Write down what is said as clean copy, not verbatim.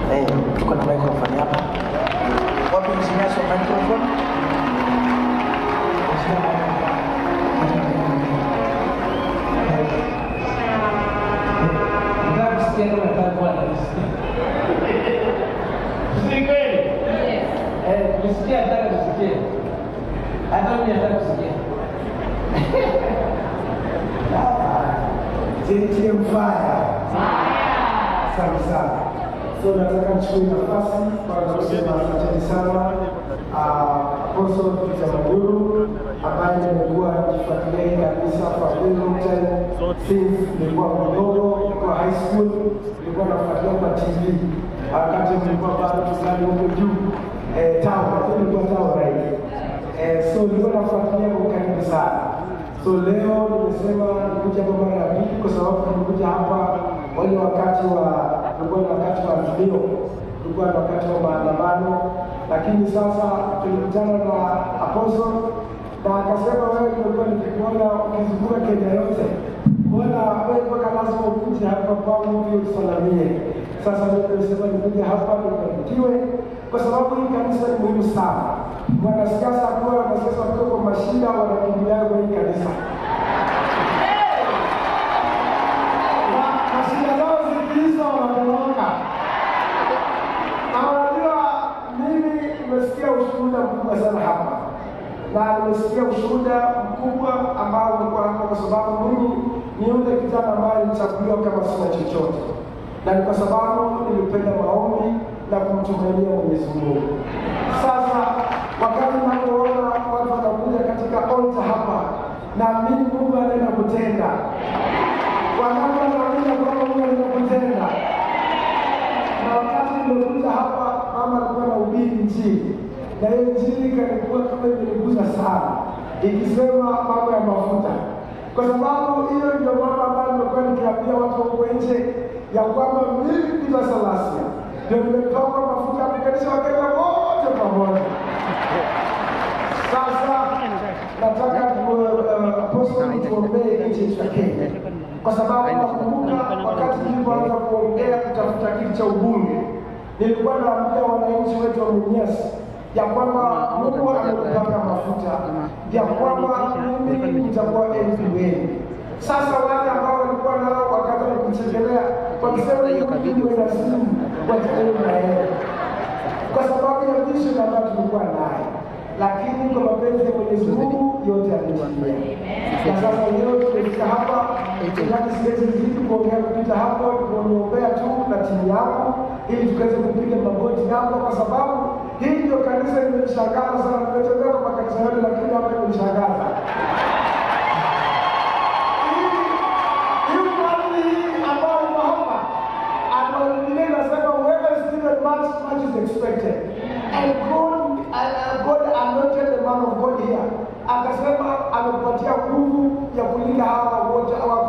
Tuko na microphone hapa. Wapi msinyasho microphone? Kusikia nataka kusikia. Hata mimi nataka kusikia. JTM fire. Asante sana. So nataka nichukue nafasi kwanza kusema asante sana Apostle Peter Maguru ambaye nimekuwa nikifuatilia kabisa kwa Wilmington since nilikuwa mdogo, nilikuwa high school, nilikuwa nafuatilia kwa TV. Wakati nilikuwa bado tungali huko juu town, nilikuwa town right. So nilikuwa nafuatilia kwa karibu sana. So leo nimesema nikuja hapa mara ya pili kwa sababu nilikuja hapa wale wakati wa azimio, tulikuwa na wakati wa maandamano, lakini sasa tulikutana na Apostle na akasema wewe nilikuwa nikikuona ukizunguka Kenya yote, mbona wewe mpaka lazima ukuje hapa kwangu ili usalamie. Sasa nimesema nikuje hapa nikabarikiwe kwa sababu hii kanisa ni muhimu sana. Wanasiasa wakiwa kwa mashida wanakimbilia kwa hii kanisa. Mashida zao zikiisha wanatoroka. Na unajua mimi nimesikia ushuhuda mkubwa sana hapa. Na nimesikia ushuhuda mkubwa ambao ulikuwa hapa kwa sababu mimi ni yule kijana ambaye nilichaguliwa kama sina chochote. Na ni kwa sababu nilipenda maombi na kumtumainia Mwenyezi Mungu. Sasa wakati napoona watu wanakuja katika altar hapa, na mimi Mungu anaenda kutenda. Wakati wanakuja kwa Mungu anaenda kutenda. Na wakati nimekuja hapa, mama alikuwa anahubiri Injili. Na hiyo Injili ilikuwa kama imenigusa sana. Ikisema mambo ya mafuta. Kwa sababu hiyo ndio mambo ambayo nimekuwa nikiambia watu huko nje ya kwamba mimi Peter Salasia ndio nimetoka mafuta ya kukanisha Wakenya wote pamoja. Sasa nataka Apostle tuombee nchi ya Kenya, kwa sababu nakumbuka wakati nilipoanza kuongea kutafuta kiti cha ubunge, nilikuwa naambia wananchi wetu wa Mumias ya kwamba Mungu amepaka mafuta, ya kwamba mimi nitakuwa MP wenu. Sasa wale ambao walikuwa nao wakati kuchekelea wakisema hiyo na simu wataenda na yeye kwa sababu ya vision ambayo tulikuwa nayo, lakini kwa mapenzi ya Mwenyezi Mungu yote yametimia. Na sasa leo tumefika hapa, tunataka siwezi zidi kuongea kupita hapo, kuombea tu na timu yako ili tukaweze kupiga magoti hapo, kwa sababu hii ndio kanisa limenishangaza sana. Tumetembea kwa makanisa yote, lakini hapa imenishangaza. Much is expected, and God anointed the man of God here. Akasema amepatia nguvu ya kulinda hawa wote hawa